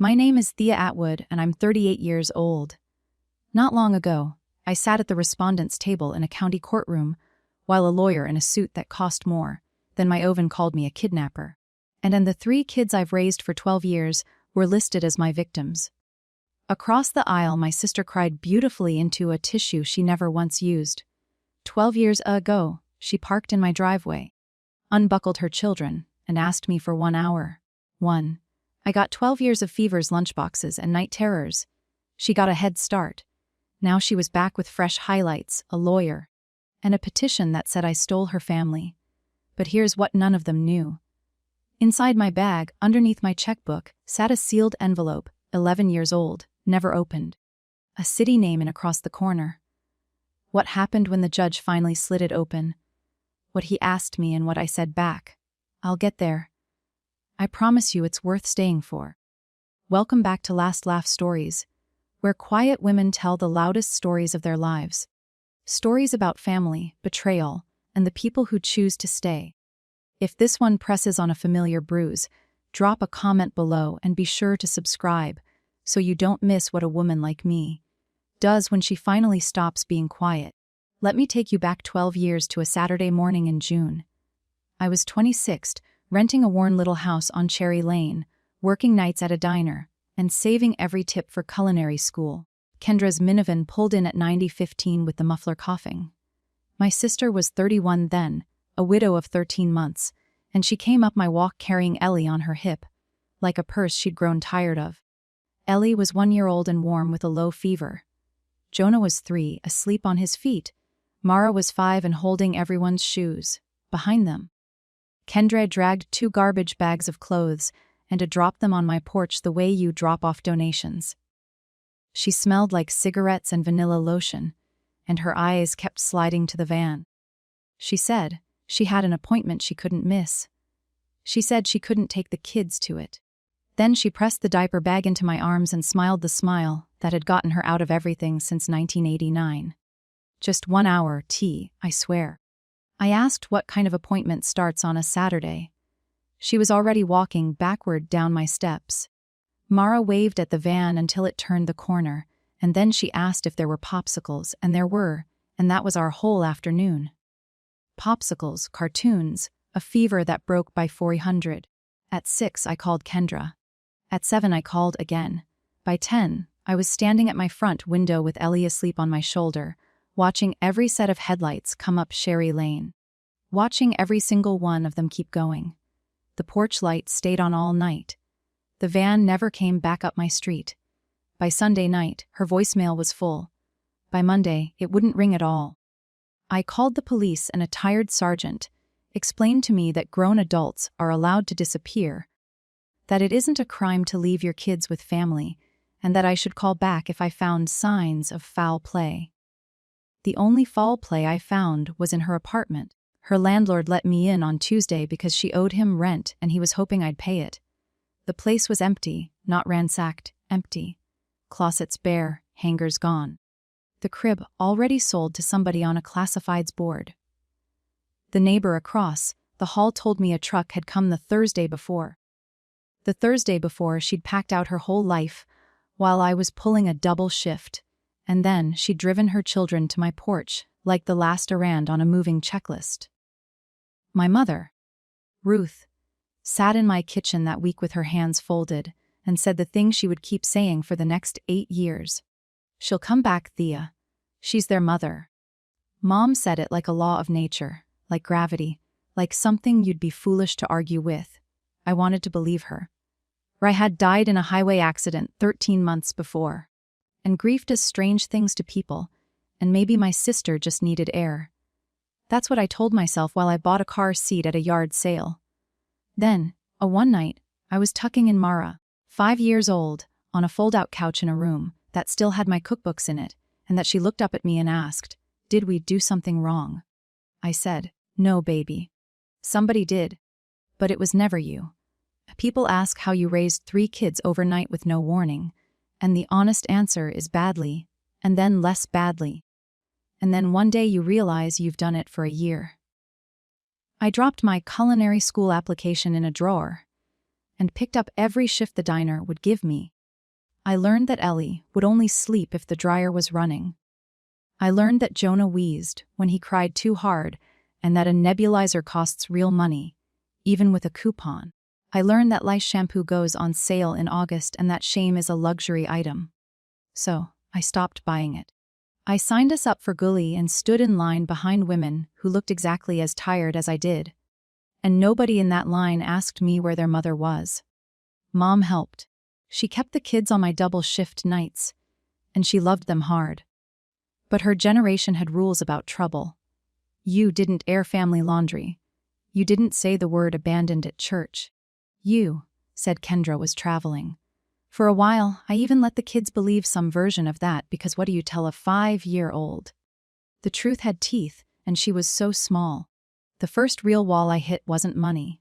My name is Thea Atwood, and I'm 38 years old. Not long ago, I sat at the respondent's table in a county courtroom, while a lawyer in a suit that cost more than my oven called me a kidnapper. And the 3 kids I've raised for 12 years were listed as my victims. Across the aisle, my sister cried beautifully into a tissue she never once used. 12 years ago, she parked in my driveway, unbuckled her children, and asked me for 1 hour. I got 12 years of fevers, lunchboxes, and night terrors. She got a head start. Now she was back with fresh highlights, a lawyer, and a petition that said I stole her family. But here's what none of them knew. Inside my bag, underneath my checkbook, sat a sealed envelope, 11 years old, never opened. A city name in across the corner. What happened when the judge finally slid it open? What he asked me and what I said back. I'll get there. I promise you it's worth staying for. Welcome back to Last Laugh Stories, where quiet women tell the loudest stories of their lives. Stories about family, betrayal, and the people who choose to stay. If this one presses on a familiar bruise, drop a comment below and be sure to subscribe so you don't miss what a woman like me does when she finally stops being quiet. Let me take you back 12 years to a Saturday morning in June. I was 26, renting a worn little house on Cherry Lane, working nights at a diner, and saving every tip for culinary school. Kendra's minivan pulled in at 90:15 with the muffler coughing. My sister was 31 then, a widow of 13 months, and she came up my walk carrying Ellie on her hip, like a purse she'd grown tired of. Ellie was 1 year old and warm with a low fever. Jonah was 3, asleep on his feet. Mara was 5 and holding everyone's shoes, behind them. Kendra dragged 2 garbage bags of clothes and dropped them on my porch the way you drop off donations. She smelled like cigarettes and vanilla lotion, and her eyes kept sliding to the van. She said she had an appointment she couldn't miss. She said she couldn't take the kids to it. Then she pressed the diaper bag into my arms and smiled the smile that had gotten her out of everything since 1989. Just 1 hour, I swear. I asked what kind of appointment starts on a Saturday. She was already walking backward down my steps. Mara waved at the van until it turned the corner, and then she asked if there were popsicles, and there were, and that was our whole afternoon. Popsicles, cartoons, a fever that broke by 400. At 6, I called Kendra. At 7, I called again. By 10, I was standing at my front window with Ellie asleep on my shoulder, watching every set of headlights come up Cherry Lane. Watching every single one of them keep going. The porch light stayed on all night. The van never came back up my street. By Sunday night, her voicemail was full. By Monday, it wouldn't ring at all. I called the police, and a tired sergeant explained to me that grown adults are allowed to disappear, that it isn't a crime to leave your kids with family, and that I should call back if I found signs of foul play. The only foul play I found was in her apartment. Her landlord let me in on Tuesday because she owed him rent and he was hoping I'd pay it. The place was empty, not ransacked, empty. Closets bare, hangers gone. The crib already sold to somebody on a classifieds board. The neighbor across the hall told me a truck had come the Thursday before. The Thursday before, she'd packed out her whole life while I was pulling a double shift, and then she'd driven her children to my porch like the last errand on a moving checklist. My mother, Ruth, sat in my kitchen that week with her hands folded and said the thing she would keep saying for the next 8 years. She'll come back, Thea. She's their mother. Mom said it like a law of nature, like gravity, like something you'd be foolish to argue with. I wanted to believe her. Rai had died in a highway accident 13 months before. And grief does strange things to people, and maybe my sister just needed air. That's what I told myself while I bought a car seat at a yard sale. Then, one night, I was tucking in Mara, 5 years old, on a fold-out couch in a room that still had my cookbooks in it, and that she looked up at me and asked, "Did we do something wrong?" I said, "No, baby. Somebody did. But it was never you." People ask how you raised 3 kids overnight with no warning, and the honest answer is badly, and then less badly. And then one day you realize you've done it for a year. I dropped my culinary school application in a drawer, and picked up every shift the diner would give me. I learned that Ellie would only sleep if the dryer was running. I learned that Jonah wheezed when he cried too hard and that a nebulizer costs real money, even with a coupon. I learned that lice shampoo goes on sale in August and that shame is a luxury item. So, I stopped buying it. I signed us up for Gully and stood in line behind women who looked exactly as tired as I did. And nobody in that line asked me where their mother was. Mom helped. She kept the kids on my double shift nights, and she loved them hard. But her generation had rules about trouble. You didn't air family laundry. You didn't say the word abandoned at church. You said Kendra was traveling. For a while, I even let the kids believe some version of that because what do you tell a 5-year-old? The truth had teeth, and she was so small. The first real wall I hit wasn't money.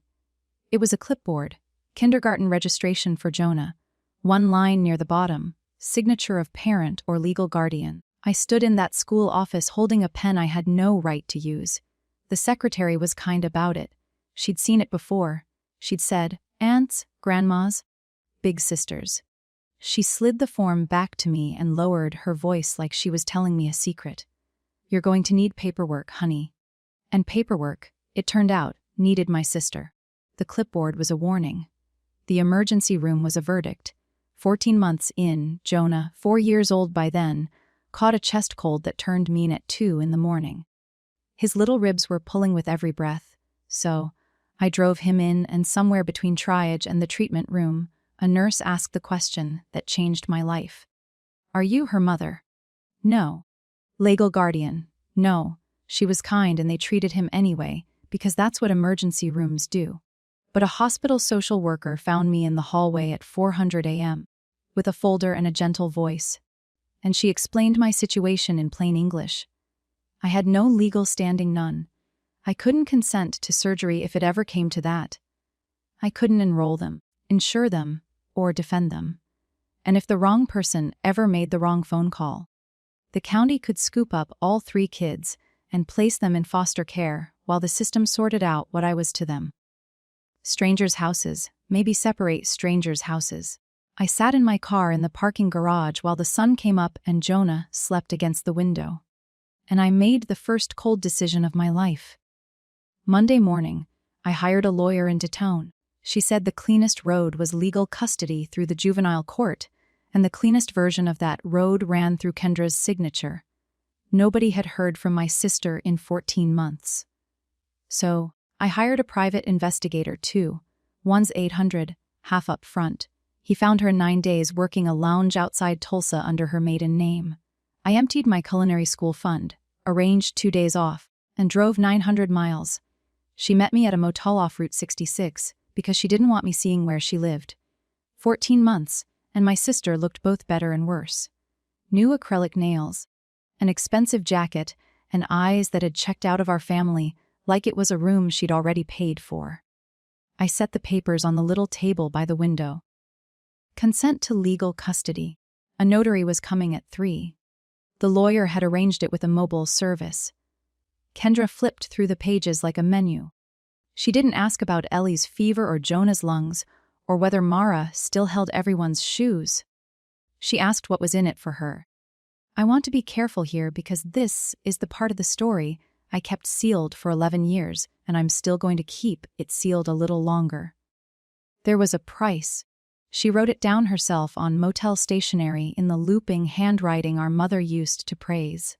It was a clipboard, kindergarten registration for Jonah, one line near the bottom, signature of parent or legal guardian. I stood in that school office holding a pen I had no right to use. The secretary was kind about it. She'd seen it before. She'd said, aunts, grandmas, big sisters. She slid the form back to me and lowered her voice like she was telling me a secret. You're going to need paperwork, honey. And paperwork, it turned out, needed my sister. The clipboard was a warning. The emergency room was a verdict. 14 months in, Jonah, 4 years old by then, caught a chest cold that turned mean at 2 in the morning. His little ribs were pulling with every breath, so I drove him in, and somewhere between triage and the treatment room, a nurse asked the question that changed my life. Are you her mother? No. Legal guardian? No. She was kind and they treated him anyway, because that's what emergency rooms do. But a hospital social worker found me in the hallway at 4:00 a.m., with a folder and a gentle voice. And she explained my situation in plain English. I had no legal standing, none. I couldn't consent to surgery if it ever came to that. I couldn't enroll them, insure them, or defend them. And if the wrong person ever made the wrong phone call, the county could scoop up all 3 kids and place them in foster care while the system sorted out what I was to them. Strangers' houses, maybe separate strangers' houses. I sat in my car in the parking garage while the sun came up and Jonah slept against the window. And I made the first cold decision of my life. Monday morning, I hired a lawyer into town. She said the cleanest road was legal custody through the juvenile court, and the cleanest version of that road ran through Kendra's signature. Nobody had heard from my sister in 14 months. So, I hired a private investigator too. One's $800, half up front. He found her in 9 days working a lounge outside Tulsa under her maiden name. I emptied my culinary school fund, arranged 2 days off, and drove 900 miles. She met me at a motel off Route 66 because she didn't want me seeing where she lived. 14 months, and my sister looked both better and worse. New acrylic nails, an expensive jacket, and eyes that had checked out of our family like it was a room she'd already paid for. I set the papers on the little table by the window. Consent to legal custody. A notary was coming at 3. The lawyer had arranged it with a mobile service. Kendra flipped through the pages like a menu. She didn't ask about Ellie's fever or Jonah's lungs, or whether Mara still held everyone's shoes. She asked what was in it for her. I want to be careful here because this is the part of the story I kept sealed for 11 years, and I'm still going to keep it sealed a little longer. There was a price. She wrote it down herself on motel stationery in the looping handwriting our mother used to praise.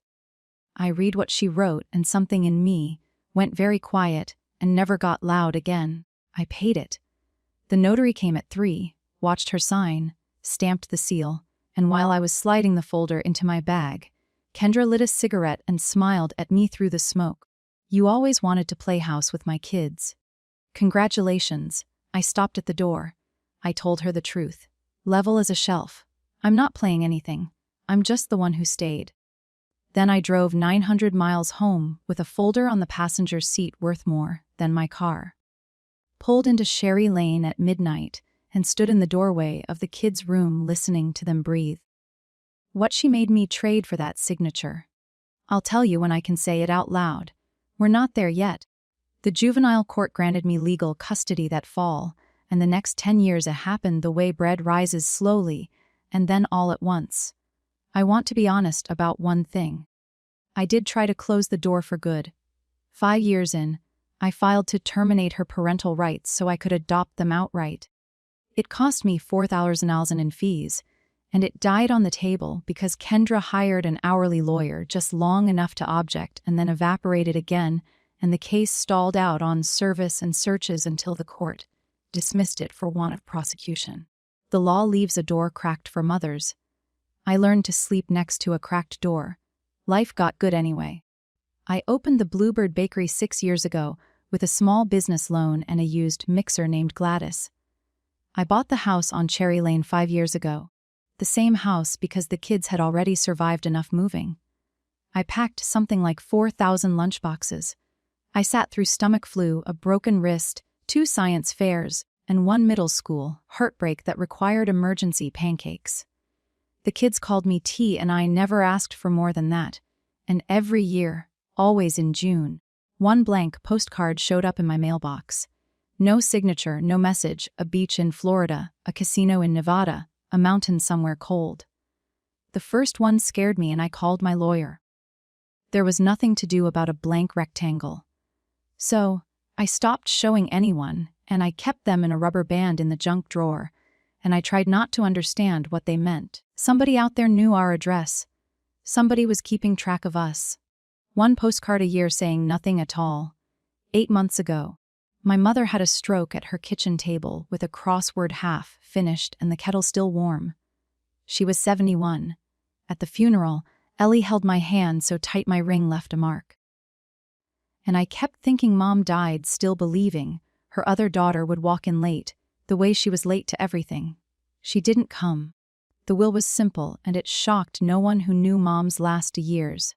I read what she wrote, and something in me went very quiet and never got loud again. I paid it. The notary came at 3, watched her sign, stamped the seal, and while I was sliding the folder into my bag, Kendra lit a cigarette and smiled at me through the smoke. You always wanted to play house with my kids. Congratulations. I stopped at the door. I told her the truth. Level as a shelf. I'm not playing anything. I'm just the one who stayed. Then I drove 900 miles home with a folder on the passenger seat worth more than my car. Pulled into Sherry Lane at midnight and stood in the doorway of the kids' room listening to them breathe. What she made me trade for that signature. I'll tell you when I can say it out loud. We're not there yet. The juvenile court granted me legal custody that fall, and the next 10 years it happened the way bread rises slowly, and then all at once. I want to be honest about one thing. I did try to close the door for good. 5 years in, I filed to terminate her parental rights so I could adopt them outright. It cost me $4,000 in fees, and it died on the table because Kendra hired an hourly lawyer just long enough to object and then evaporated again, and the case stalled out on service and searches until the court dismissed it for want of prosecution. The law leaves a door cracked for mothers. I learned to sleep next to a cracked door. Life got good anyway. I opened the Bluebird Bakery 6 years ago with a small business loan and a used mixer named Gladys. I bought the house on Cherry Lane 5 years ago. The same house because the kids had already survived enough moving. I packed something like 4,000 lunchboxes. I sat through stomach flu, a broken wrist, 2 science fairs, and 1 middle school heartbreak that required emergency pancakes. The kids called me T, and I never asked for more than that. And every year, always in June, 1 blank postcard showed up in my mailbox. No signature, no message, a beach in Florida, a casino in Nevada, a mountain somewhere cold. The first one scared me and I called my lawyer. There was nothing to do about a blank rectangle. So, I stopped showing anyone, and I kept them in a rubber band in the junk drawer, and I tried not to understand what they meant. Somebody out there knew our address. Somebody was keeping track of us. 1 postcard a year saying nothing at all. 8 months ago, my mother had a stroke at her kitchen table with a crossword half finished and the kettle still warm. She was 71. At the funeral, Ellie held my hand so tight my ring left a mark. And I kept thinking Mom died still believing her other daughter would walk in late, the way she was late to everything. She didn't come. The will was simple, and it shocked no one who knew Mom's last years.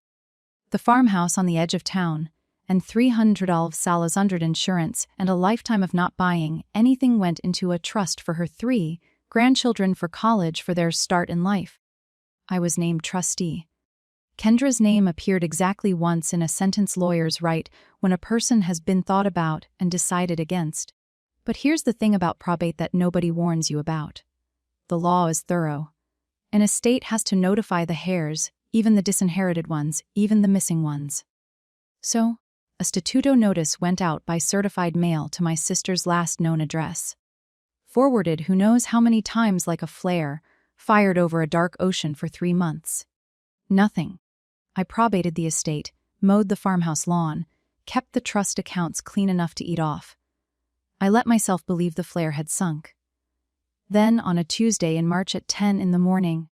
The farmhouse on the edge of town, and $300 under insurance and a lifetime of not buying anything went into a trust for her 3 grandchildren for college for their start in life. I was named trustee. Kendra's name appeared exactly once in a sentence lawyer's right when a person has been thought about and decided against. But here's the thing about probate that nobody warns you about. The law is thorough. An estate has to notify the heirs, even the disinherited ones, even the missing ones. So, a statuto notice went out by certified mail to my sister's last known address. Forwarded who knows how many times like a flare, fired over a dark ocean for 3 months. Nothing. I probated the estate, mowed the farmhouse lawn, kept the trust accounts clean enough to eat off. I let myself believe the flare had sunk. Then, on a Tuesday in March at 10 in the morning,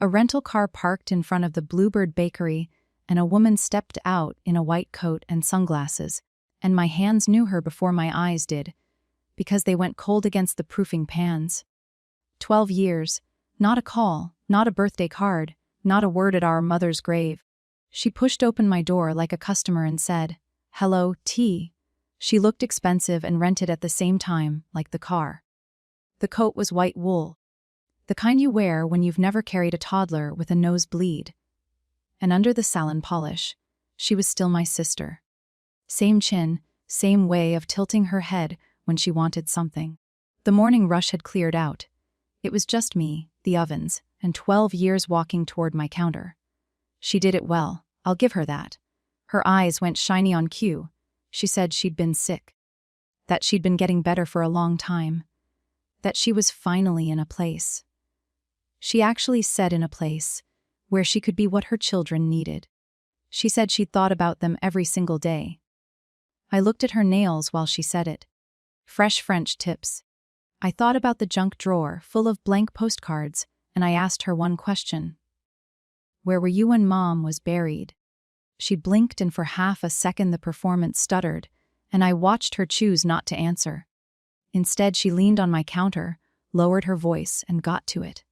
a rental car parked in front of the Bluebird Bakery, and a woman stepped out in a white coat and sunglasses, and my hands knew her before my eyes did, because they went cold against the proofing pans. 12 years, not a call, not a birthday card, not a word at our mother's grave. She pushed open my door like a customer and said, "Hello, T." She looked expensive and rented at the same time, like the car. The coat was white wool. The kind you wear when you've never carried a toddler with a nosebleed. And under the salon polish, she was still my sister. Same chin, same way of tilting her head when she wanted something. The morning rush had cleared out. It was just me, the ovens, and 12 years walking toward my counter. She did it well, I'll give her that. Her eyes went shiny on cue. She said she'd been sick. That she'd been getting better for a long time. That she was finally in a place. She actually said in a place where she could be what her children needed. She said she'd thought about them every single day. I looked at her nails while she said it. Fresh French tips. I thought about the junk drawer full of blank postcards, and I asked her one question. Where were you when Mom was buried? She blinked, and for half a second the performance stuttered, and I watched her choose not to answer. Instead, she leaned on my counter, lowered her voice, and got to it.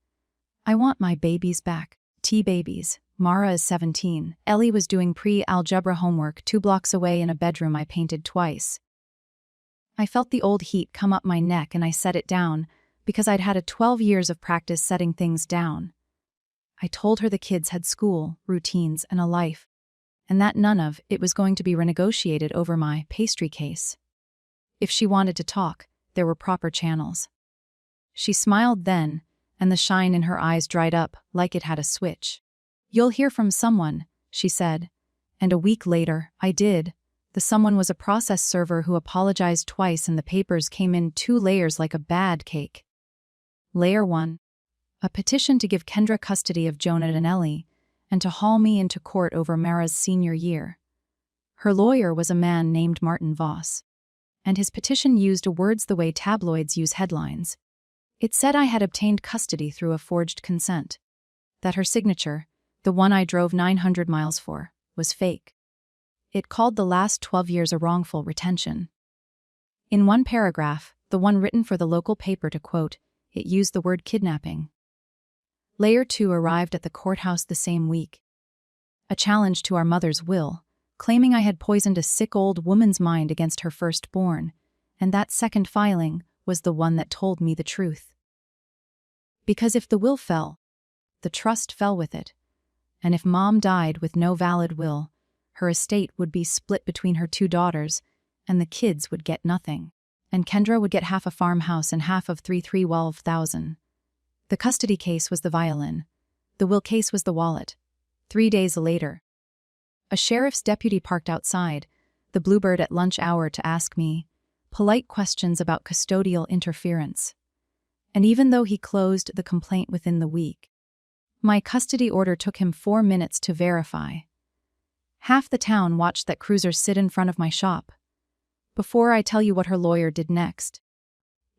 I want my babies back. T-babies. Mara is 17. Ellie was doing pre-algebra homework 2 blocks away in a bedroom I painted twice. I felt the old heat come up my neck and I set it down because I'd had 12 years of practice setting things down. I told her the kids had school, routines, and a life, and that none of it was going to be renegotiated over my pastry case. If she wanted to talk, there were proper channels. She smiled then, and the shine in her eyes dried up like it had a switch. "You'll hear from someone," she said. And a week later, I did. The someone was a process server who apologized twice, and the papers came in 2 layers like a bad cake. Layer 1. A petition to give Kendra custody of Jonah and Ellie, and to haul me into court over Mara's senior year. Her lawyer was a man named Martin Voss, and his petition used words the way tabloids use headlines. It said I had obtained custody through a forged consent, that her signature, the one I drove 900 miles for, was fake. It called the last 12 years a wrongful retention. In one paragraph, the one written for the local paper to quote, it used the word kidnapping. Layer 2 arrived at the courthouse the same week. A challenge to our mother's will, claiming I had poisoned a sick old woman's mind against her firstborn, and that second filing was the one that told me the truth. Because if the will fell, the trust fell with it, and if Mom died with no valid will, her estate would be split between her 2 daughters, and the kids would get nothing, and Kendra would get half a farmhouse and half of $312,000. The custody case was the violin. The will case was the wallet. 3 days later, a sheriff's deputy parked outside, the Bluebird at lunch hour, to ask me polite questions about custodial interference. And even though he closed the complaint within the week, my custody order took him 4 minutes to verify. Half the town watched that cruiser sit in front of my shop. Before I tell you what her lawyer did next,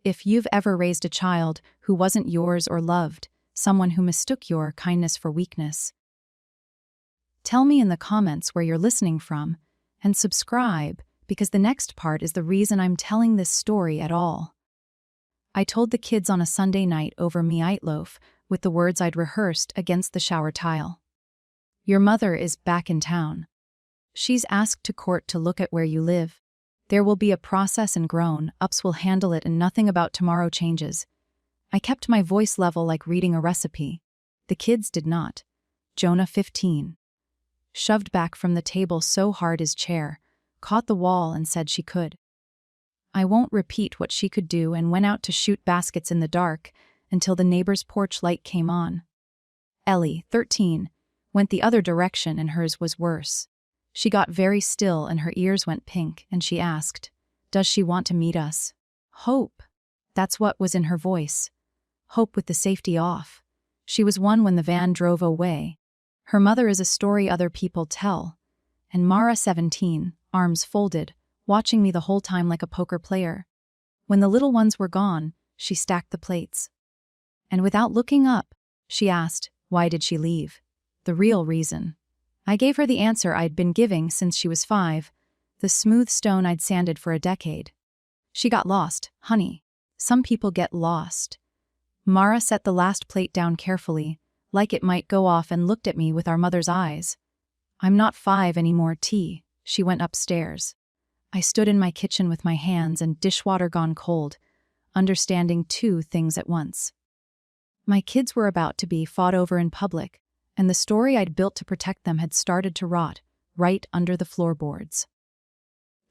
if you've ever raised a child who wasn't yours or loved someone who mistook your kindness for weakness, tell me in the comments where you're listening from, and subscribe, because the next part is the reason I'm telling this story at all. I told the kids on a Sunday night over meatloaf with the words I'd rehearsed against the shower tile. Your mother is back in town. She's asked to court to look at where you live. There will be a process and grown-ups will handle it, and nothing about tomorrow changes. I kept my voice level like reading a recipe. The kids did not. Jonah, 15. Shoved back from the table so hard his chair caught the wall and said she could. I won't repeat what she could do, and went out to shoot baskets in the dark until the neighbor's porch light came on. Ellie, 13, went the other direction, and hers was worse. She got very still and her ears went pink, and she asked, "Does she want to meet us?" Hope. That's what was in her voice. Hope with the safety off. She was one when the van drove away. Her mother is a story other people tell. And Mara, 17, arms folded, watching me the whole time like a poker player. When the little ones were gone, she stacked the plates. And without looking up, she asked, why did she leave? The real reason. I gave her the answer I'd been giving since she was 5, the smooth stone I'd sanded for a decade. She got lost, honey. Some people get lost. Mara set the last plate down carefully, like it might go off, and looked at me with our mother's eyes. I'm not 5 anymore, T. She went upstairs. I stood in my kitchen with my hands and dishwater gone cold, understanding 2 things at once. My kids were about to be fought over in public, and the story I'd built to protect them had started to rot right under the floorboards.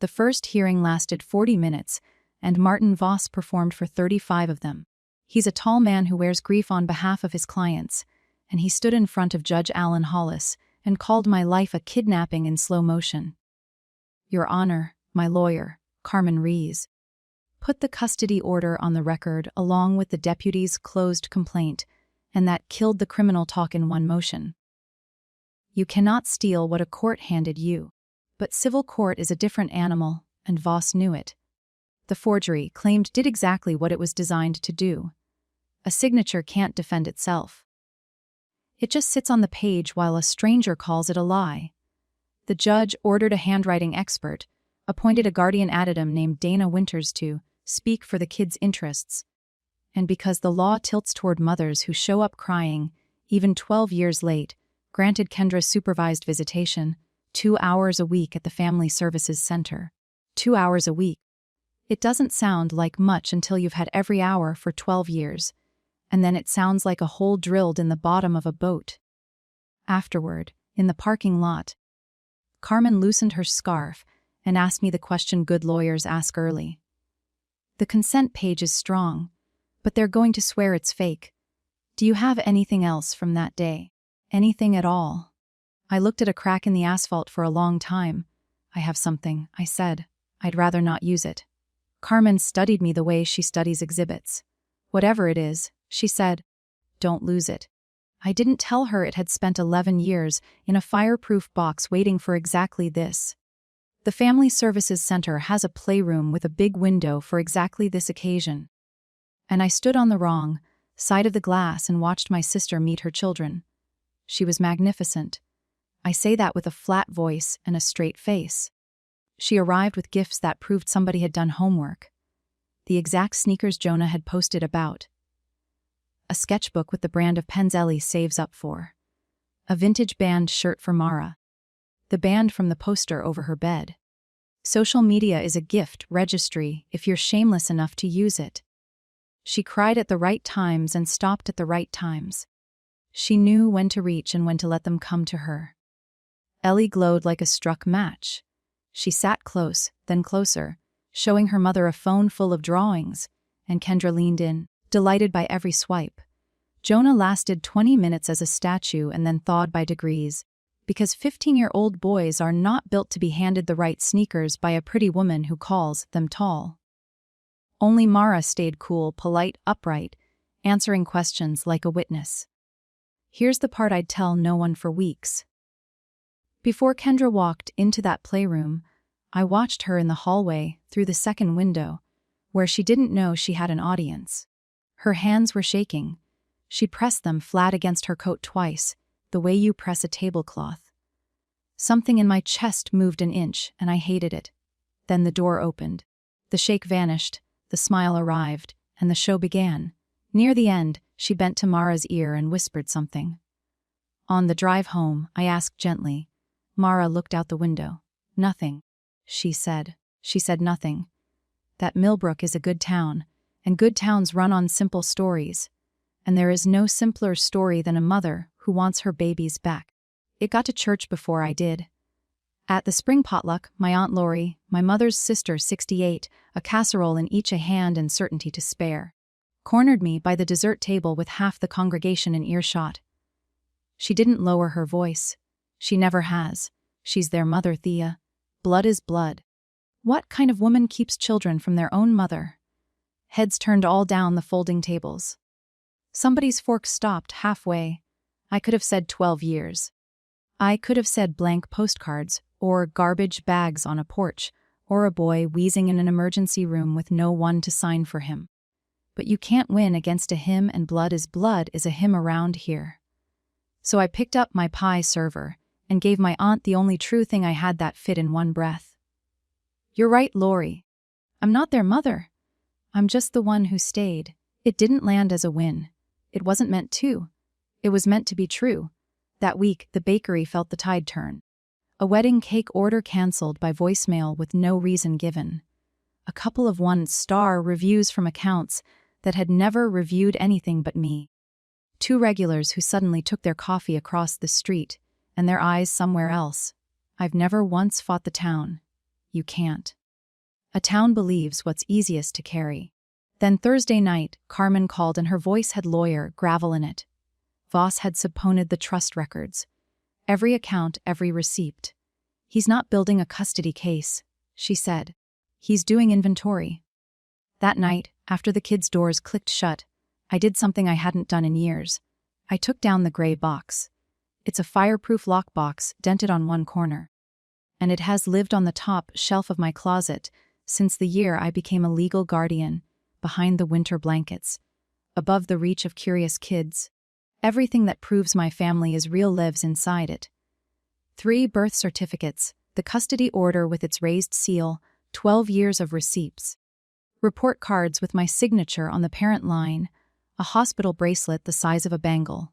The first hearing lasted 40 minutes, and Martin Voss performed for 35 of them. He's a tall man who wears grief on behalf of his clients, and he stood in front of Judge Alan Hollis and called my life a kidnapping in slow motion. Your Honor, my lawyer, Carmen Rees, put the custody order on the record along with the deputy's closed complaint, and that killed the criminal talk in one motion. You cannot steal what a court handed you, but civil court is a different animal, and Voss knew it. The forgery, claimed, did exactly what it was designed to do. A signature can't defend itself. It just sits on the page while a stranger calls it a lie. The judge ordered a handwriting expert, appointed a guardian ad litem named Dana Winters to speak for the kids' interests. And because the law tilts toward mothers who show up crying, even 12 years late, granted Kendra supervised visitation, 2 hours a week at the Family Services Center. 2 hours a week. It doesn't sound like much until you've had every hour for 12 years, and then it sounds like a hole drilled in the bottom of a boat. Afterward, in the parking lot, Carmen loosened her scarf and asked me the question good lawyers ask early. The consent page is strong, but they're going to swear it's fake. Do you have anything else from that day? Anything at all? I looked at a crack in the asphalt for a long time. I have something, I said. I'd rather not use it. Carmen studied me the way she studies exhibits. Whatever it is, she said, don't lose it. I didn't tell her it had spent 11 years in a fireproof box waiting for exactly this. The Family Services Center has a playroom with a big window for exactly this occasion. And I stood on the wrong side of the glass and watched my sister meet her children. She was magnificent. I say that with a flat voice and a straight face. She arrived with gifts that proved somebody had done homework. The exact sneakers Jonah had posted about. A sketchbook with the brand of pens Ellie saves up for. A vintage band shirt for Mara. The band from the poster over her bed. Social media is a gift registry if you're shameless enough to use it. She cried at the right times and stopped at the right times. She knew when to reach and when to let them come to her. Ellie glowed like a struck match. She sat close, then closer, showing her mother a phone full of drawings, and Kendra leaned in, delighted by every swipe. Jonah lasted 20 minutes as a statue and then thawed by degrees, because 15-year-old boys are not built to be handed the right sneakers by a pretty woman who calls them tall. Only Mara stayed cool, polite, upright, answering questions like a witness. Here's the part I'd tell no one for weeks. Before Kendra walked into that playroom, I watched her in the hallway through the second window, where she didn't know she had an audience. Her hands were shaking. She pressed them flat against her coat twice, the way you press a tablecloth. Something in my chest moved an inch, and I hated it. Then the door opened. The shake vanished, the smile arrived, and the show began. Near the end, she bent to Mara's ear and whispered something. On the drive home, I asked gently. Mara looked out the window. Nothing, she said. She said nothing. That Millbrook is a good town, and good towns run on simple stories. And there is no simpler story than a mother who wants her babies back. It got to church before I did. At the spring potluck, my Aunt Lori, my mother's sister 68, a casserole in each a hand and certainty to spare, cornered me by the dessert table with half the congregation in earshot. She didn't lower her voice. She never has. She's their mother, Thea. Blood is blood. What kind of woman keeps children from their own mother? Heads turned all down the folding tables. Somebody's fork stopped halfway. I could have said 12 years. I could have said blank postcards, or garbage bags on a porch, or a boy wheezing in an emergency room with no one to sign for him. But you can't win against a hymn, and blood is a hymn around here. So I picked up my pie server and gave my aunt the only true thing I had that fit in one breath. You're right, Lori. I'm not their mother. I'm just the one who stayed. It didn't land as a win. It wasn't meant to. It was meant to be true. That week, the bakery felt the tide turn. A wedding cake order canceled by voicemail with no reason given. A couple of one-star reviews from accounts that had never reviewed anything but me. 2 regulars who suddenly took their coffee across the street and their eyes somewhere else. I've never once fought the town. You can't. A town believes what's easiest to carry. Then Thursday night, Carmen called and her voice had lawyer gravel in it. Voss had subpoenaed the trust records. Every account, every receipt. He's not building a custody case, she said. He's doing inventory. That night, after the kids' doors clicked shut, I did something I hadn't done in years. I took down the gray box. It's a fireproof lockbox dented on one corner. And it has lived on the top shelf of my closet since the year I became a legal guardian, behind the winter blankets, above the reach of curious kids. Everything that proves my family is real lives inside it. 3 birth certificates, the custody order with its raised seal, 12 years of receipts. Report cards with my signature on the parent line, a hospital bracelet the size of a bangle.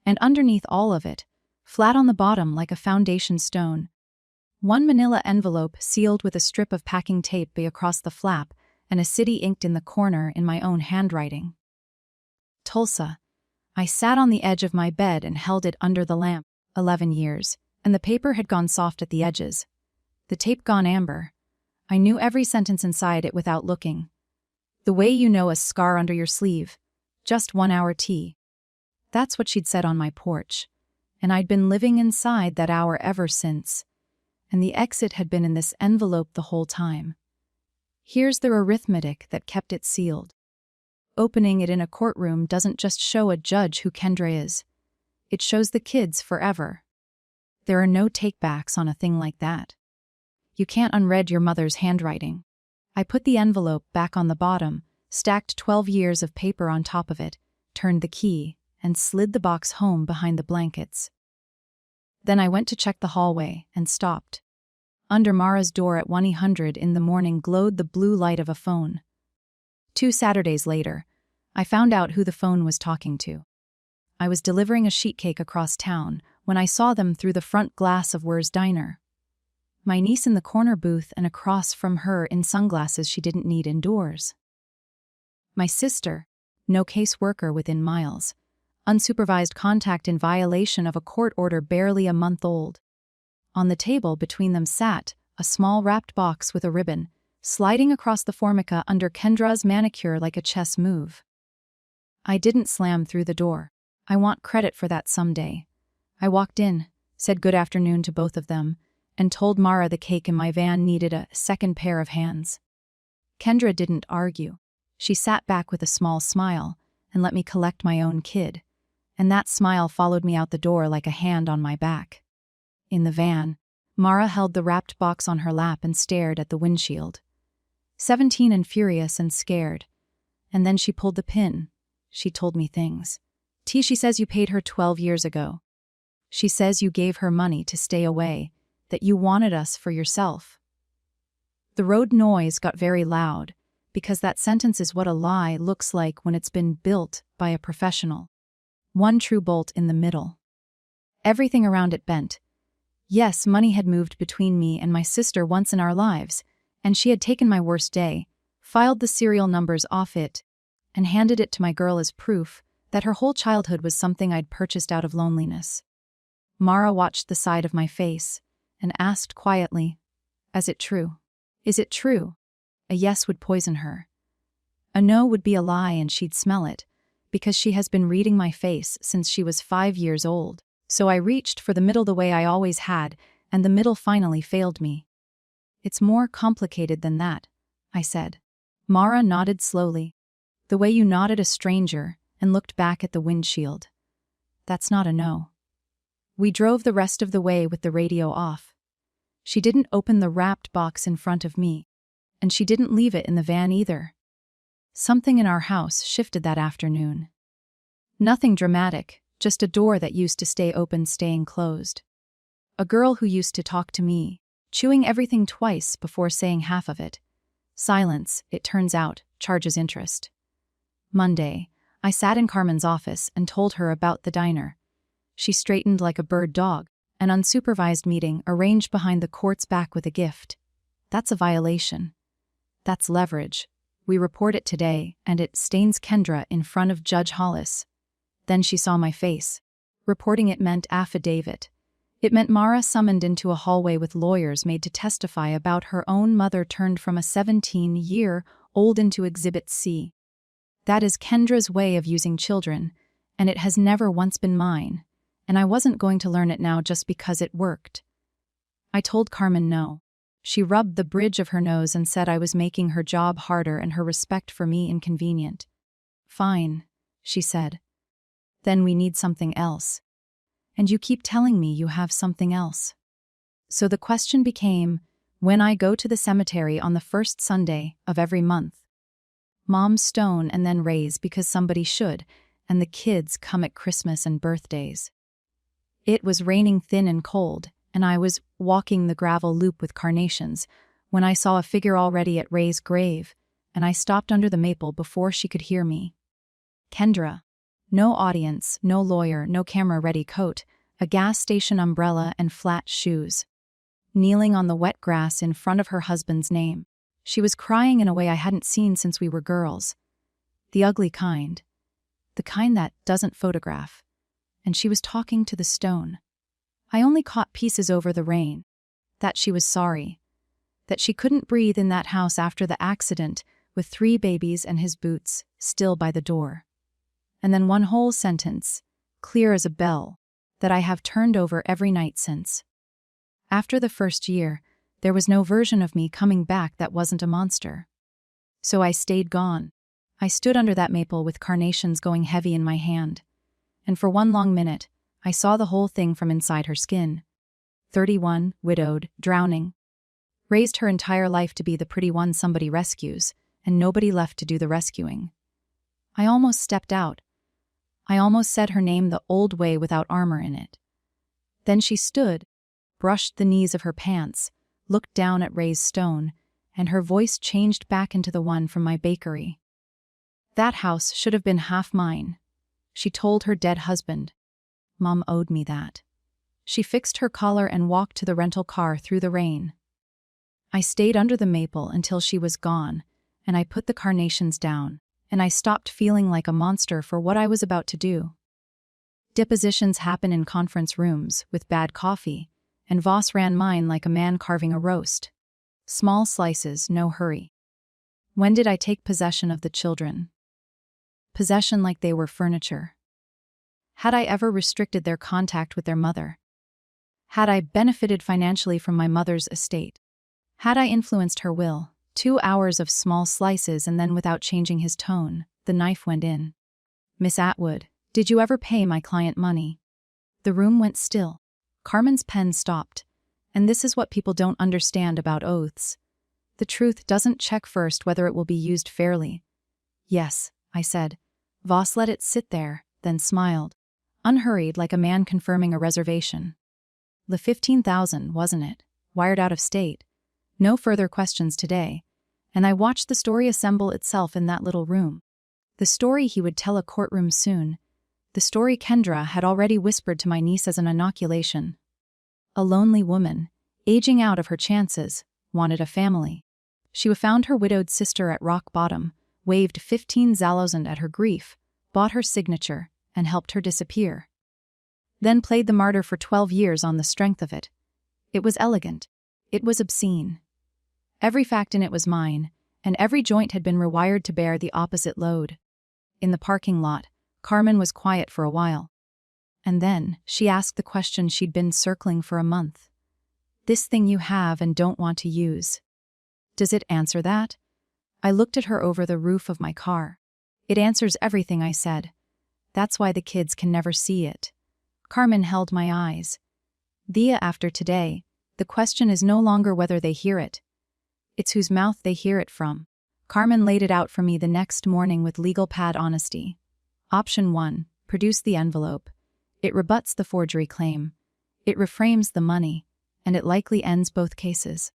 And underneath all of it, flat on the bottom like a foundation stone, 1 manila envelope sealed with a strip of packing tape across the flap and a city inked in the corner in my own handwriting. Tulsa. I sat on the edge of my bed and held it under the lamp. 11 years, and the paper had gone soft at the edges. The tape gone amber. I knew every sentence inside it without looking. The way you know a scar under your sleeve. Just 1 hour tea. That's what she'd said on my porch. And I'd been living inside that hour ever since. And the exit had been in this envelope the whole time. Here's the arithmetic that kept it sealed. Opening it in a courtroom doesn't just show a judge who Kendra is. It shows the kids forever. There are no takebacks on a thing like that. You can't unread your mother's handwriting. I put the envelope back on the bottom, stacked 12 years of paper on top of it, turned the key, and slid the box home behind the blankets. Then I went to check the hallway and stopped. Under Mara's door at 100 in the morning glowed the blue light of a phone. 2 Saturdays later, I found out who the phone was talking to. I was delivering a sheet cake across town when I saw them through the front glass of Wur's Diner. My niece in the corner booth and across from her in sunglasses she didn't need indoors. My sister, no caseworker within miles. Unsupervised contact in violation of a court order barely a month old. On the table between them sat a small wrapped box with a ribbon, sliding across the formica under Kendra's manicure like a chess move. I didn't slam through the door. I want credit for that someday. I walked in, said good afternoon to both of them, and told Mara the cake in my van needed a second pair of hands. Kendra didn't argue. She sat back with a small smile and let me collect my own kid, and that smile followed me out the door like a hand on my back. In the van, Mara held the wrapped box on her lap and stared at the windshield. 17 and furious and scared. And then she pulled the pin. She told me things. T, she says you paid her 12 years ago. She says you gave her money to stay away, that you wanted us for yourself. The road noise got very loud, because that sentence is what a lie looks like when it's been built by a professional. One true bolt in the middle. Everything around it bent. Yes, money had moved between me and my sister once in our lives, and she had taken my worst day, filed the serial numbers off it, and handed it to my girl as proof that her whole childhood was something I'd purchased out of loneliness. Mara watched the side of my face and asked quietly, "Is it true? Is it true?" A yes would poison her. A no would be a lie and she'd smell it, because she has been reading my face since she was 5 years old. So I reached for the middle the way I always had, and the middle finally failed me. "It's more complicated than that," I said. Mara nodded slowly, the way you nod at a stranger, and looked back at the windshield. "That's not a no." We drove the rest of the way with the radio off. She didn't open the wrapped box in front of me, and she didn't leave it in the van either. Something in our house shifted that afternoon. Nothing dramatic, just a door that used to stay open staying closed. A girl who used to talk to me, chewing everything twice before saying half of it. Silence, it turns out, charges interest. Monday, I sat in Carmen's office and told her about the diner. She straightened like a bird dog, an unsupervised meeting arranged behind the court's back with a gift. That's a violation. That's leverage. We report it today, and it stains Kendra in front of Judge Hollis. Then she saw my face. Reporting it meant affidavit. It meant Mara summoned into a hallway with lawyers made to testify about her own mother turned from a 17-year-old into Exhibit C. That is Kendra's way of using children, and it has never once been mine, and I wasn't going to learn it now just because it worked. I told Carmen no. She rubbed the bridge of her nose and said I was making her job harder and her respect for me inconvenient. "Fine," she said. "Then we need something else. And you keep telling me you have something else." So the question became, when I go to the cemetery on the first Sunday of every month. Moms stone and then raise because somebody should, and the kids come at Christmas and birthdays. It was raining thin and cold, and I was walking the gravel loop with carnations when I saw a figure already at Ray's grave, and I stopped under the maple before she could hear me. Kendra. No audience, no lawyer, no camera-ready coat, a gas station umbrella and flat shoes. Kneeling on the wet grass in front of her husband's name. She was crying in a way I hadn't seen since we were girls. The ugly kind. The kind that doesn't photograph. And she was talking to the stone. I only caught pieces over the rain. That she was sorry. That she couldn't breathe in that house after the accident with 3 babies and his boots still by the door. And then one whole sentence, clear as a bell, that I have turned over every night since. After the first year, there was no version of me coming back that wasn't a monster. So I stayed gone. I stood under that maple with carnations going heavy in my hand. And for one long minute, I saw the whole thing from inside her skin. 31, widowed, drowning. Raised her entire life to be the pretty one somebody rescues, and nobody left to do the rescuing. I almost stepped out. I almost said her name the old way without armor in it. Then she stood, brushed the knees of her pants, looked down at Ray's stone, and her voice changed back into the one from my bakery. That house should have been half mine. She told her dead husband. Mom owed me that. She fixed her collar and walked to the rental car through the rain. I stayed under the maple until she was gone, and I put the carnations down, and I stopped feeling like a monster for what I was about to do. Depositions happen in conference rooms with bad coffee, and Voss ran mine like a man carving a roast. Small slices, no hurry. When did I take possession of the children? Possession like they were furniture. Had I ever restricted their contact with their mother? Had I benefited financially from my mother's estate? Had I influenced her will? 2 hours of small slices, and then without changing his tone, the knife went in. Miss Atwood, did you ever pay my client money? The room went still. Carmen's pen stopped. And this is what people don't understand about oaths. The truth doesn't check first whether it will be used fairly. Yes, I said. Voss let it sit there, then smiled. Unhurried, like a man confirming a reservation. The 15,000, wasn't it? Wired out of state. No further questions today. And I watched the story assemble itself in that little room. The story he would tell a courtroom soon. The story Kendra had already whispered to my niece as an inoculation. A lonely woman, aging out of her chances, wanted a family. She found her widowed sister at rock bottom, waved 15,000 at her grief, bought her signature, and helped her disappear. Then played the martyr for 12 years on the strength of it. It was elegant. It was obscene. Every fact in it was mine, and every joint had been rewired to bear the opposite load. In the parking lot, Carmen was quiet for a while. And then she asked the question she'd been circling for a month. This thing you have and don't want to use. Does it answer that? I looked at her over the roof of my car. It answers everything, I said. That's why the kids can never see it. Carmen held my eyes. Thea, after today, the question is no longer whether they hear it. It's whose mouth they hear it from. Carmen laid it out for me the next morning with legal pad honesty. Option 1, produce the envelope. It rebuts the forgery claim. It reframes the money, and it likely ends both cases.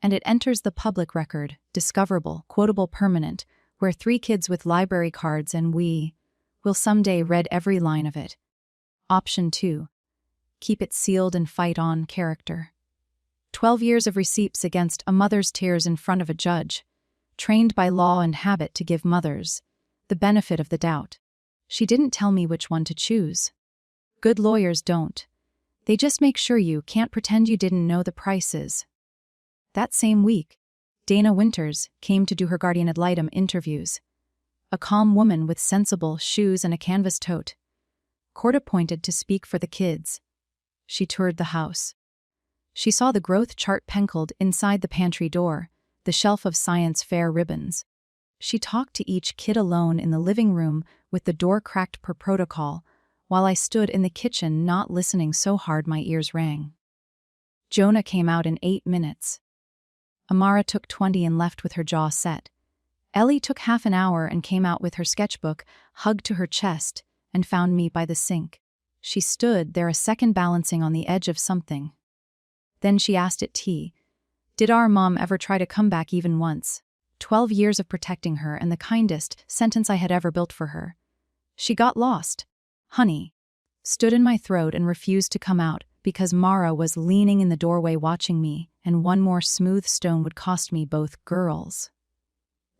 And it enters the public record, discoverable, quotable, permanent, where 3 kids with library cards and we will someday read every line of it. Option 2, keep it sealed and fight on character. 12 years of receipts against a mother's tears in front of a judge, trained by law and habit to give mothers the benefit of the doubt. She didn't tell me which one to choose. Good lawyers don't. They just make sure you can't pretend you didn't know the prices. That same week, Dana Winters came to do her guardian ad litem interviews. A calm woman with sensible shoes and a canvas tote. Court appointed to speak for the kids. She toured the house. She saw the growth chart penciled inside the pantry door, the shelf of science fair ribbons. She talked to each kid alone in the living room with the door cracked per protocol, while I stood in the kitchen not listening so hard my ears rang. Jonah came out in 8 minutes. Amara took 20 and left with her jaw set. Ellie took half an hour and came out with her sketchbook hugged to her chest and found me by the sink. She stood there a second balancing on the edge of something. Then she asked at tea, did our mom ever try to come back even once? 12 years of protecting her and the kindest sentence I had ever built for her. She got lost. Honey. Stood in my throat and refused to come out because Mara was leaning in the doorway watching me, and one more smooth stone would cost me both girls.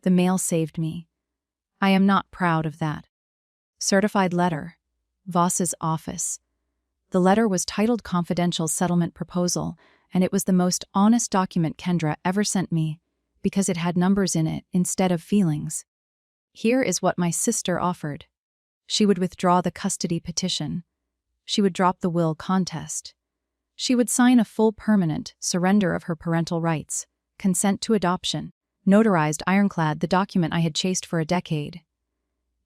The mail saved me. I am not proud of that. Certified letter. Voss's office. The letter was titled Confidential Settlement Proposal, and it was the most honest document Kendra ever sent me. because it had numbers in it instead of feelings. Here is what my sister offered. She would withdraw the custody petition. She would drop the will contest. She would sign a full permanent surrender of her parental rights, consent to adoption, notarized ironclad the document I had chased for a decade.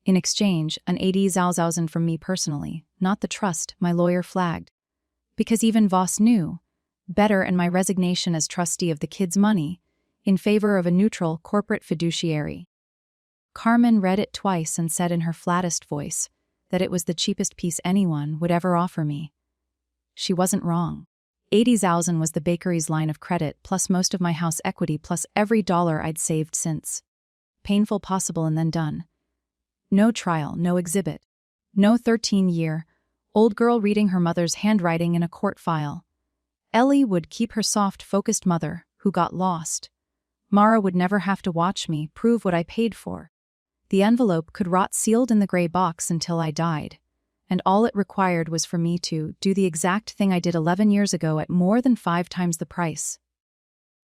In exchange, an 80,000 from me personally, not the trust my lawyer flagged. Because even Voss knew, better and my resignation as trustee of the kids' money, in favor of a neutral corporate fiduciary. Carmen read it twice and said in her flattest voice that it was the cheapest piece anyone would ever offer me. She wasn't wrong. 80,000 was the bakery's line of credit plus most of my house equity plus every dollar I'd saved since. Painful possible and then done. No trial, no exhibit. No 13-year, old girl reading her mother's handwriting in a court file. Ellie would keep her soft, focused mother, who got lost. Mara would never have to watch me prove what I paid for. The envelope could rot sealed in the gray box until I died, and all it required was for me to do the exact thing I did 11 years ago at more than 5 times the price.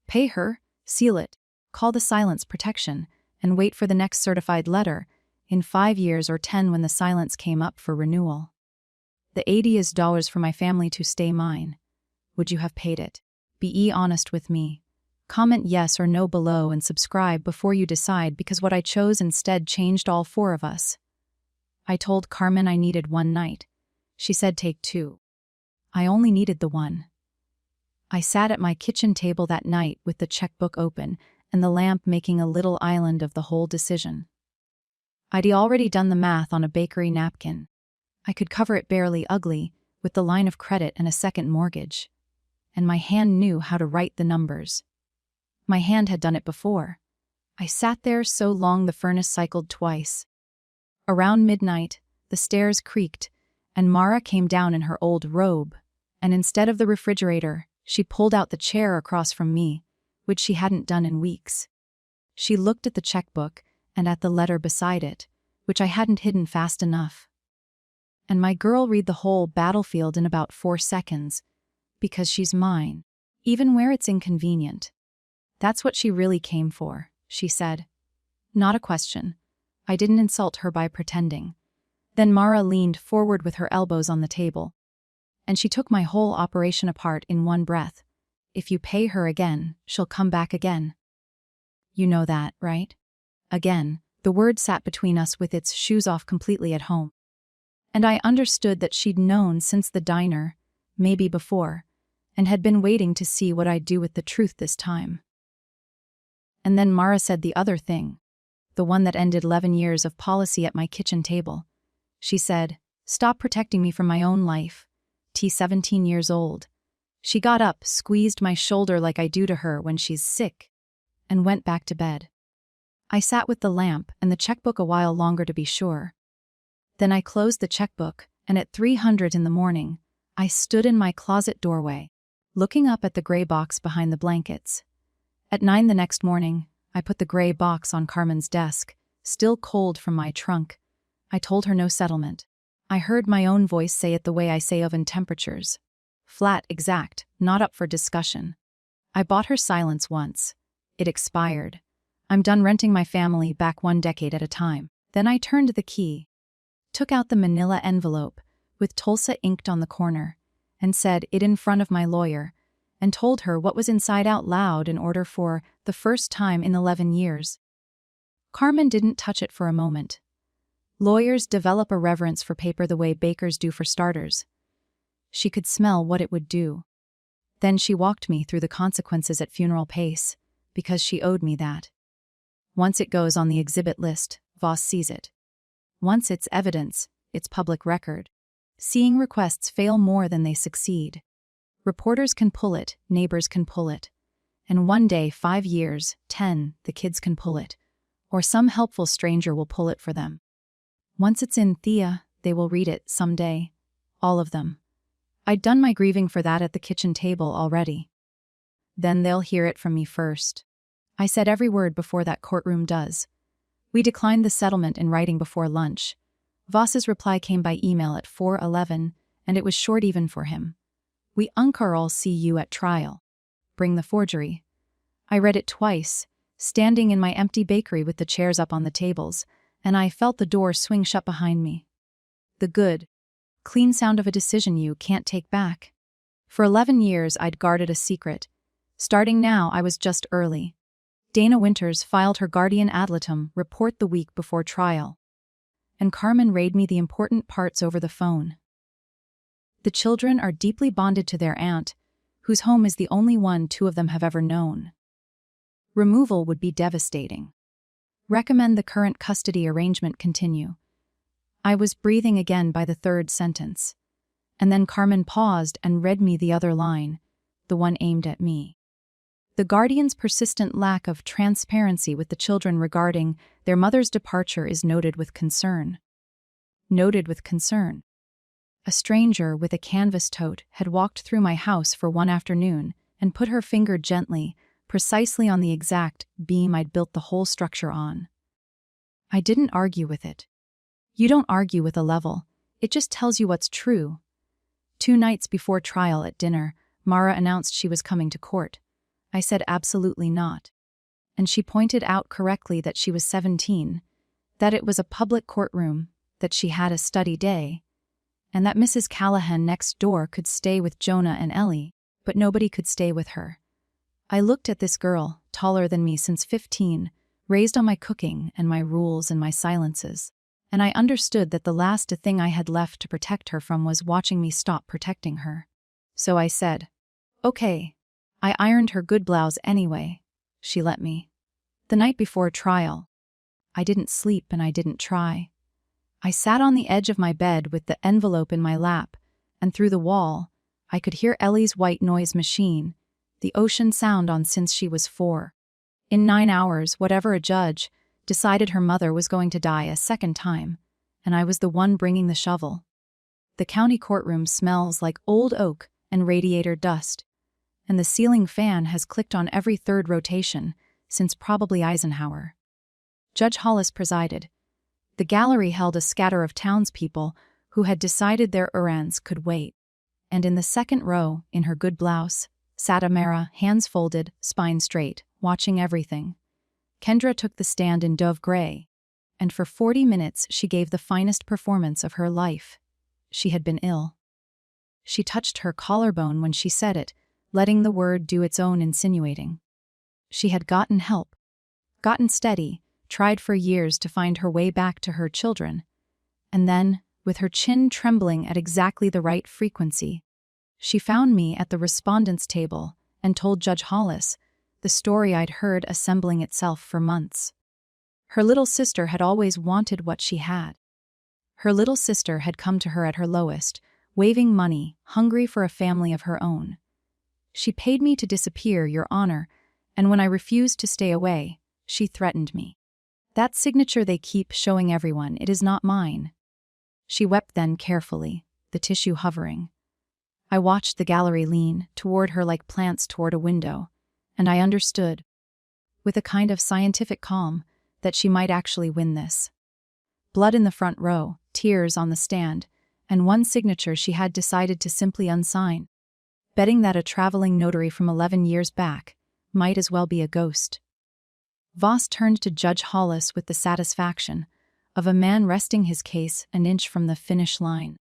Pay her, seal it, call the silence protection, and wait for the next certified letter, in 5 years or 10 when the silence came up for renewal. The $80 for my family to stay mine. Would you have paid it? Be honest with me. Comment yes or no below and subscribe before you decide, because what I chose instead changed all 4 of us. I told Carmen I needed 1 night. She said take 2. I only needed the 1. I sat at my kitchen table that night with the checkbook open and the lamp making a little island of the whole decision. I'd already done the math on a bakery napkin. I could cover it barely ugly with the line of credit and a second mortgage. And my hand knew how to write the numbers. My hand had done it before. I sat there so long the furnace cycled twice. Around midnight, the stairs creaked, and Mara came down in her old robe, and instead of the refrigerator, she pulled out the chair across from me, which she hadn't done in weeks. She looked at the checkbook and at the letter beside it, which I hadn't hidden fast enough. And my girl read the whole battlefield in about 4 seconds, because she's mine, even where it's inconvenient. That's what she really came for, she said. Not a question. I didn't insult her by pretending. Then Mara leaned forward with her elbows on the table. And she took my whole operation apart in one breath. If you pay her again, she'll come back again. You know that, right? Again, the word sat between us with its shoes off completely at home. And I understood that she'd known since the diner, maybe before, and had been waiting to see what I'd do with the truth this time. And then Mara said the other thing, the one that ended 11 years of policy at my kitchen table. She said, "Stop protecting me from my own life. T 17 years old." She got up, squeezed my shoulder like I do to her when she's sick, and went back to bed. I sat with the lamp and the checkbook a while longer to be sure. Then I closed the checkbook, and at 300 in the morning, I stood in my closet doorway, looking up at the gray box behind the blankets. At 9 the next morning, I put the gray box on Carmen's desk, still cold from my trunk. I told her no settlement. I heard my own voice say it the way I say oven temperatures. Flat, exact, not up for discussion. I bought her silence once. It expired. I'm done renting my family back 1 decade at a time. Then I turned the key, took out the manila envelope with Tulsa inked on the corner, and said it in front of my lawyer, and told her what was inside out loud in order for the first time in 11 years. Carmen didn't touch it for a moment. Lawyers develop a reverence for paper the way bakers do for starters. She could smell what it would do. Then she walked me through the consequences at funeral pace, because she owed me that. Once it goes on the exhibit list, Voss sees it. Once it's evidence, it's public record. Seeing requests fail more than they succeed. Reporters can pull it, neighbors can pull it. And one day, 5 years, 10, the kids can pull it. Or some helpful stranger will pull it for them. Once it's in Thea, they will read it someday. All of them. I'd done my grieving for that at the kitchen table already. Then they'll hear it from me first. I said every word before that courtroom does. We declined the settlement in writing before lunch. Voss's reply came by email at 4:11, and it was short even for him. We all see you at trial. Bring the forgery. I read it twice, standing in my empty bakery with the chairs up on the tables, and I felt the door swing shut behind me. The good, clean sound of a decision you can't take back. For 11 years, I'd guarded a secret. Starting now, I was just early. Dana Winters filed her guardian ad litem report the week before trial, and Carmen read me the important parts over the phone. The children are deeply bonded to their aunt, whose home is the only one two of them have ever known. Removal would be devastating. Recommend the current custody arrangement continue. I was breathing again by the third sentence, and then Carmen paused and read me the other line, the one aimed at me. The guardian's persistent lack of transparency with the children regarding their mother's departure is noted with concern. Noted with concern. A stranger with a canvas tote had walked through my house for one afternoon and put her finger gently, precisely on the exact beam I'd built the whole structure on. I didn't argue with it. You don't argue with a level, it just tells you what's true. 2 nights before trial at dinner, Mara announced she was coming to court. I said absolutely not. And she pointed out correctly that she was 17, that it was a public courtroom, that she had a study day, and that Mrs. Callahan next door could stay with Jonah and Ellie, but nobody could stay with her. I looked at this girl, taller than me since 15, raised on my cooking and my rules and my silences, and I understood that the last thing I had left to protect her from was watching me stop protecting her. So I said, "Okay." I ironed her good blouse anyway. She let me. The night before trial, I didn't sleep and I didn't try. I sat on the edge of my bed with the envelope in my lap, and through the wall, I could hear Ellie's white noise machine, the ocean sound on since she was 4. In 9 hours, whatever a judge, decided her mother was going to die a second time, and I was the one bringing the shovel. The county courtroom smells like old oak and radiator dust, and the ceiling fan has clicked on every third rotation since probably Eisenhower. Judge Hollis presided. The gallery held a scatter of townspeople who had decided their errands could wait, and in the second row, in her good blouse, sat Amara, hands folded, spine straight, watching everything. Kendra took the stand in dove gray, and for 40 minutes she gave the finest performance of her life. She had been ill. She touched her collarbone when she said it, letting the word do its own insinuating. She had gotten help, gotten steady, tried for years to find her way back to her children, and then, with her chin trembling at exactly the right frequency, she found me at the respondents' table and told Judge Hollis the story I'd heard assembling itself for months. Her little sister had always wanted what she had. Her little sister had come to her at her lowest, waving money, hungry for a family of her own. She paid me to disappear, Your Honor, and when I refused to stay away, she threatened me. That signature they keep showing everyone, it is not mine. She wept then carefully, the tissue hovering. I watched the gallery lean toward her like plants toward a window, and I understood, with a kind of scientific calm, that she might actually win this. Blood in the front row, tears on the stand, and one signature she had decided to simply unsign, betting that a traveling notary from 11 years back might as well be a ghost. Voss turned to Judge Hollis with the satisfaction of a man resting his case an inch from the finish line.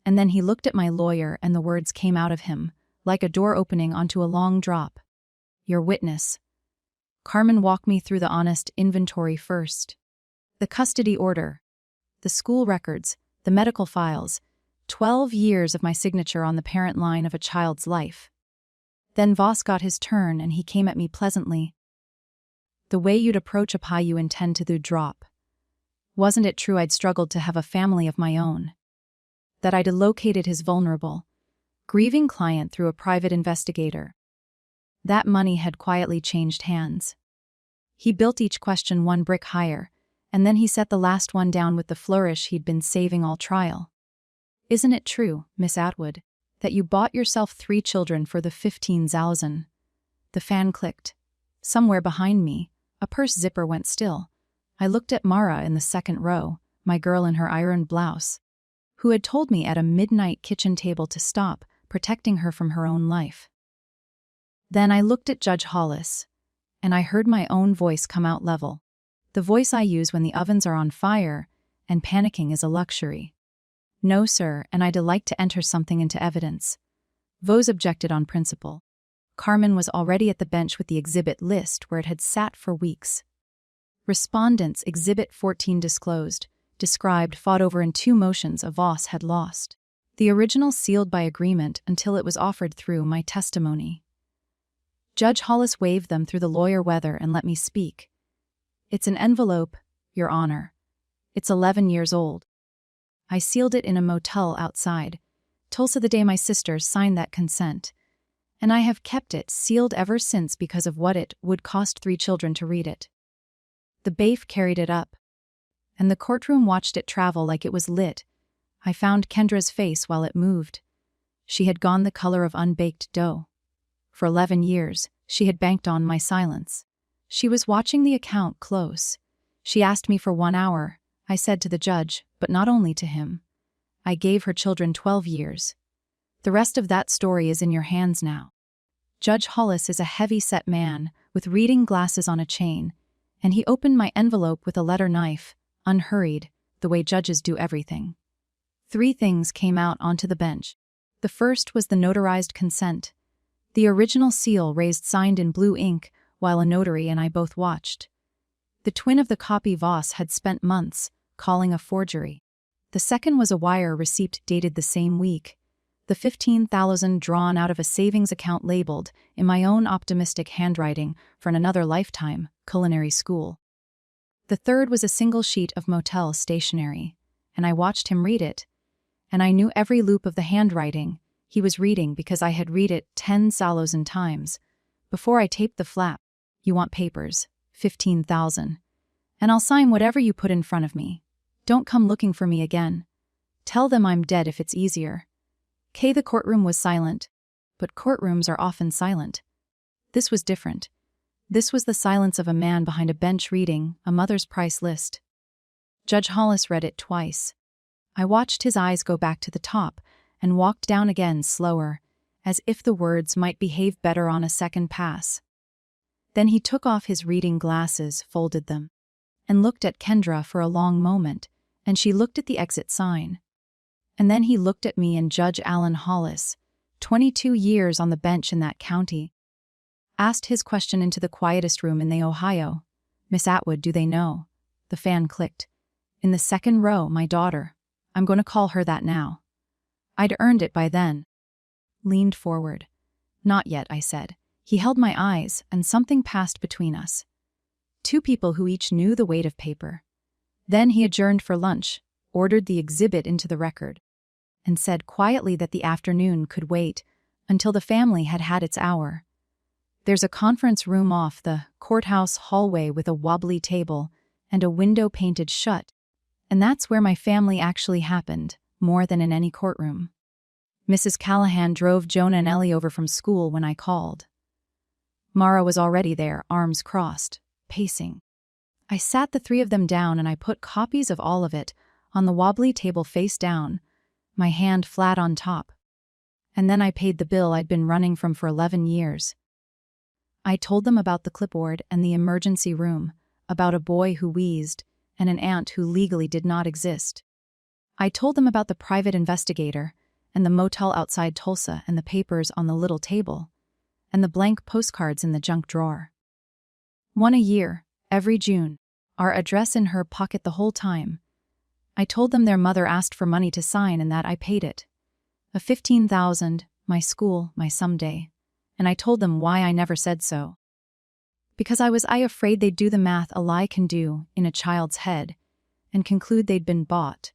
And then he looked at my lawyer and the words came out of him, like a door opening onto a long drop. Your witness. Carmen walked me through the honest inventory first. The custody order, the school records, the medical files, 12 years of my signature on the parent line of a child's life. Then Voss got his turn and he came at me pleasantly. The way you'd approach a pie you intend to do drop. Wasn't it true I'd struggled to have a family of my own? That I'd located his vulnerable, grieving client through a private investigator. That money had quietly changed hands. He built each question one brick higher, and then he set the last one down with the flourish he'd been saving all trial. Isn't it true, Miss Atwood, that you bought yourself 3 children for the 15,000? The fan clicked. Somewhere behind me, a purse zipper went still. I looked at Mara in the second row, my girl in her iron blouse, who had told me at a midnight kitchen table to stop, protecting her from her own life. Then I looked at Judge Hollis, and I heard my own voice come out level. The voice I use when the ovens are on fire and panicking is a luxury. No, sir, and I'd like to enter something into evidence. Vos objected on principle. Carmen was already at the bench with the exhibit list where it had sat for weeks. Respondents Exhibit 14 disclosed, described, fought over in 2 motions a Voss had lost. The original sealed by agreement until it was offered through my testimony. Judge Hollis waved them through the lawyer Weather and let me speak. It's an envelope, Your Honor. It's 11 years old. I sealed it in a motel outside, Tulsa, the day my sisters signed that consent, and I have kept it sealed ever since because of what it would cost 3 children to read it. The bafe carried it up, and the courtroom watched it travel like it was lit. I found Kendra's face while it moved. She had gone the color of unbaked dough. For 11 years, she had banked on my silence. She was watching the account close. She asked me for 1 hour, I said to the judge, but not only to him. I gave her children 12 years. The rest of that story is in your hands now. Judge Hollis is a heavy-set man with reading glasses on a chain, and he opened my envelope with a letter knife, unhurried, the way judges do everything. 3 things came out onto the bench. The first was the notarized consent. The original seal raised signed in blue ink while a notary and I both watched. The twin of the copy Voss had spent months calling a forgery. The second was a wire receipt dated the same week. The $15,000 drawn out of a savings account labeled, in my own optimistic handwriting, for another lifetime, culinary school. The third was a single sheet of motel stationery, and I watched him read it, and I knew every loop of the handwriting he was reading because I had read it 10,000 times. Before I taped the flap, you want papers, 15,000. And I'll sign whatever you put in front of me. Don't come looking for me again. Tell them I'm dead if it's easier. The courtroom was silent, but courtrooms are often silent. This was different. This was the silence of a man behind a bench reading a mother's price list. Judge Hollis read it twice. I watched his eyes go back to the top and walked down again slower, as if the words might behave better on a second pass. Then he took off his reading glasses, folded them, and looked at Kendra for a long moment, and she looked at the exit sign. And then he looked at me and Judge Alan Hollis, 22 years on the bench in that county, asked his question into the quietest room in the Ohio. Miss Atwood, do they know? The fan clicked. In the second row, my daughter. I'm going to call her that now. I'd earned it by then. Leaned forward. Not yet, I said. He held my eyes, and something passed between us. 2 people who each knew the weight of paper. Then he adjourned for lunch, ordered the exhibit into the record, and said quietly that the afternoon could wait until the family had had its hour. There's a conference room off the courthouse hallway with a wobbly table and a window painted shut, and that's where my family actually happened, more than in any courtroom. Mrs. Callahan drove Jonah and Ellie over from school when I called. Mara was already there, arms crossed, pacing. I sat the 3 of them down and I put copies of all of it on the wobbly table face down, my hand flat on top. And then I paid the bill I'd been running from for 11 years. I told them about the clipboard and the emergency room, about a boy who wheezed and an aunt who legally did not exist. I told them about the private investigator and the motel outside Tulsa and the papers on the little table and the blank postcards in the junk drawer. 1 a year, every June, our address in her pocket the whole time. I told them their mother asked for money to sign and that I paid it. A 15,000, my school, my someday. And I told them why I never said so. Because I was afraid they'd do the math a lie can do in a child's head and conclude they'd been bought,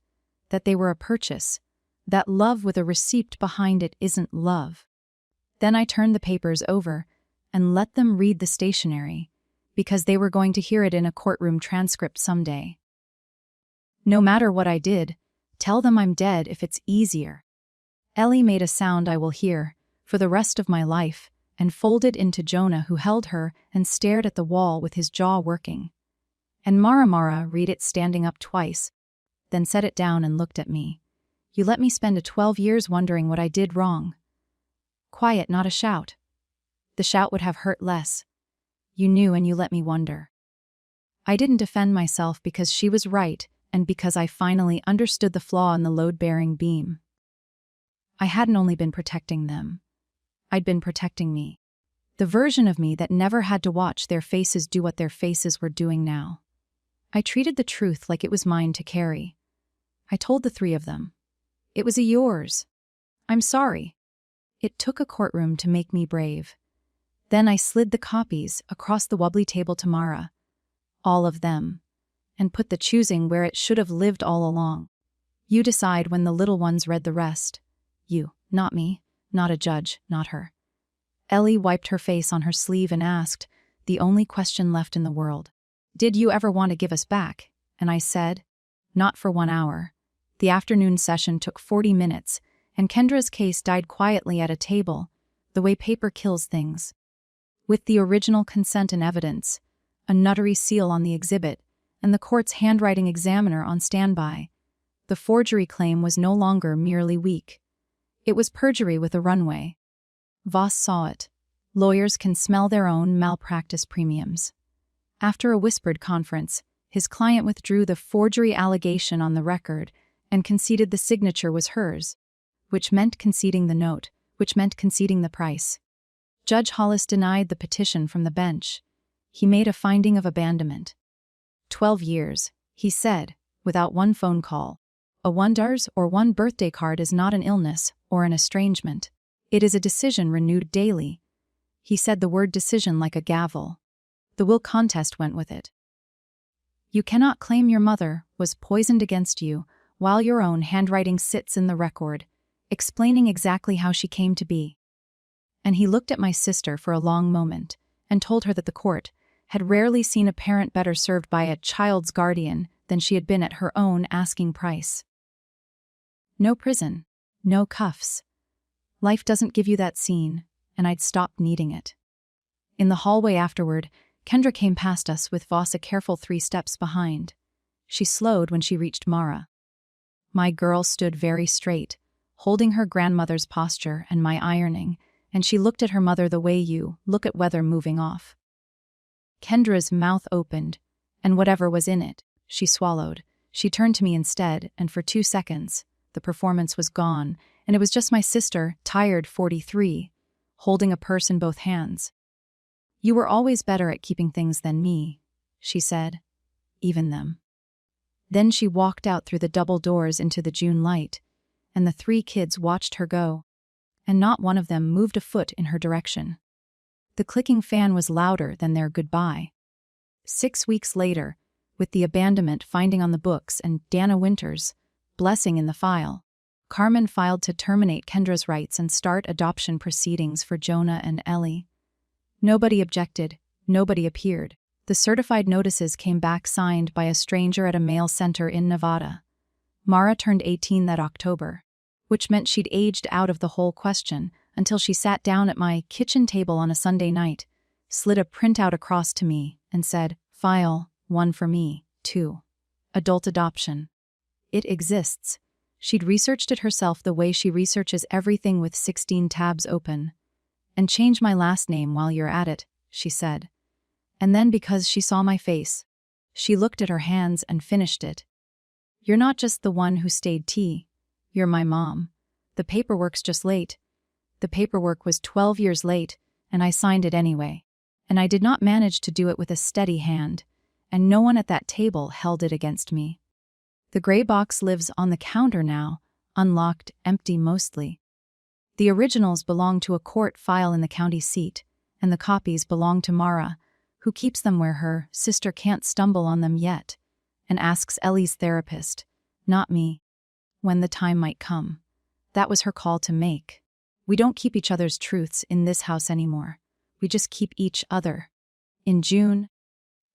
that they were a purchase, that love with a receipt behind it isn't love. Then I turned the papers over and let them read the stationery, because they were going to hear it in a courtroom transcript someday. No matter what I did, tell them I'm dead if it's easier. Ellie made a sound I will hear for the rest of my life and folded into Jonah, who held her and stared at the wall with his jaw working. And Mara read it standing up twice, then set it down and looked at me. You let me spend 12 years wondering what I did wrong. Quiet, not a shout. The shout would have hurt less. You knew and you let me wonder. I didn't defend myself because she was right and because I finally understood the flaw in the load-bearing beam. I hadn't only been protecting them. I'd been protecting me. The version of me that never had to watch their faces do what their faces were doing now. I treated the truth like it was mine to carry. I told the three of them. It was yours. I'm sorry. It took a courtroom to make me brave. Then I slid the copies across the wobbly table to Mara. All of them. And put the choosing where it should have lived all along. You decide when the little ones read the rest. You, not me, not a judge, not her. Ellie wiped her face on her sleeve and asked, the only question left in the world. Did you ever want to give us back? And I said, not for 1 hour. The afternoon session took 40 minutes, and Kendra's case died quietly at a table, the way paper kills things. With the original consent and evidence, a notary seal on the exhibit, and the court's handwriting examiner on standby, the forgery claim was no longer merely weak. It was perjury with a runway. Voss saw it. Lawyers can smell their own malpractice premiums. After a whispered conference, his client withdrew the forgery allegation on the record and conceded the signature was hers, which meant conceding the note, which meant conceding the price. Judge Hollis denied the petition from the bench. He made a finding of abandonment. 12 years, he said, without one phone call. A $1 or one birthday card is not an illness or an estrangement. It is a decision renewed daily. He said the word decision like a gavel. The will contest went with it. You cannot claim your mother was poisoned against you while your own handwriting sits in the record, explaining exactly how she came to be. And he looked at my sister for a long moment and told her that the court had rarely seen a parent better served by a child's guardian than she had been at her own asking price. No prison, no cuffs. Life doesn't give you that scene, and I'd stopped needing it. In the hallway afterward, Kendra came past us with Voss a careful 3 steps behind. She slowed when she reached Mara. My girl stood very straight, holding her grandmother's posture and my ironing, and she looked at her mother the way you look at weather moving off. Kendra's mouth opened, and whatever was in it, she swallowed. She turned to me instead, and for 2 seconds, the performance was gone, and it was just my sister, tired 43, holding a purse in both hands. You were always better at keeping things than me, she said. Even them. Then she walked out through the double doors into the June light, and the 3 kids watched her go, and not one of them moved a foot in her direction. The clicking fan was louder than their goodbye. 6 weeks later, with the abandonment finding on the books and Dana Winters' blessing in the file, Carmen filed to terminate Kendra's rights and start adoption proceedings for Jonah and Ellie. Nobody objected, nobody appeared. The certified notices came back signed by a stranger at a mail center in Nevada. Mara turned 18 that October, which meant she'd aged out of the whole question until she sat down at my kitchen table on a Sunday night, slid a printout across to me, and said, "File, 1 for me, 2. Adult adoption. It exists." She'd researched it herself the way she researches everything with 16 tabs open. "And change my last name while you're at it," she said. And then because she saw my face, she looked at her hands and finished it. "You're not just the one who stayed tea. You're my mom. The paperwork's just late." The paperwork was 12 years late, and I signed it anyway. And I did not manage to do it with a steady hand, and no one at that table held it against me. The gray box lives on the counter now, unlocked, empty mostly. The originals belong to a court file in the county seat, and the copies belong to Mara, who keeps them where her sister can't stumble on them yet, and asks Ellie's therapist, not me, when the time might come. That was her call to make. We don't keep each other's truths in this house anymore. We just keep each other. In June,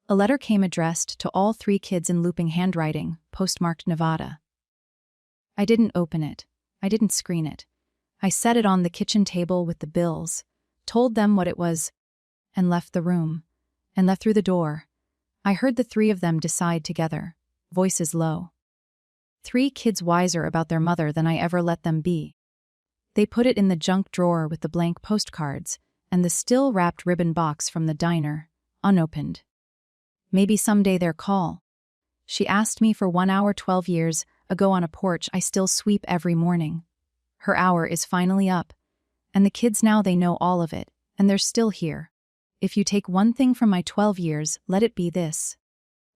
a letter came addressed to all 3 kids in looping handwriting, postmarked Nevada. I didn't open it. I didn't screen it. I set it on the kitchen table with the bills, told them what it was, and left the room, and left through the door. I heard the 3 of them decide together, voices low. 3 kids wiser about their mother than I ever let them be. They put it in the junk drawer with the blank postcards and the still-wrapped ribbon box from the diner, unopened. Maybe someday their call. She asked me for 1 hour 12 years ago on a porch I still sweep every morning. Her hour is finally up, and the kids now they know all of it, and they're still here. If you take one thing from my 12 years, let it be this.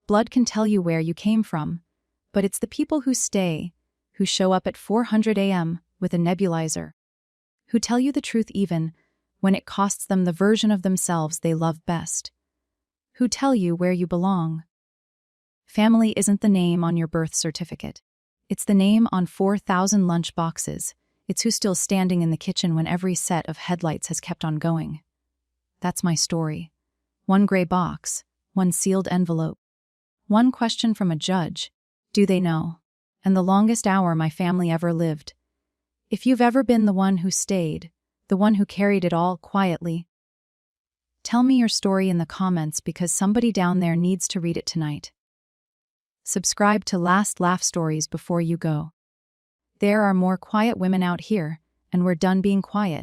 Blood can tell you where you came from, but it's the people who stay, who show up at 400 a.m. with a nebulizer, who tell you the truth even when it costs them the version of themselves they love best, who tell you where you belong. Family isn't the name on your birth certificate. It's the name on 4,000 lunch boxes. It's who's still standing in the kitchen when every set of headlights has kept on going. That's my story. One gray box, one sealed envelope, one question from a judge. Do they know? And the longest hour my family ever lived. If you've ever been the one who stayed, the one who carried it all quietly, tell me your story in the comments because somebody down there needs to read it tonight. Subscribe to Last Laugh Stories before you go. There are more quiet women out here, and we're done being quiet.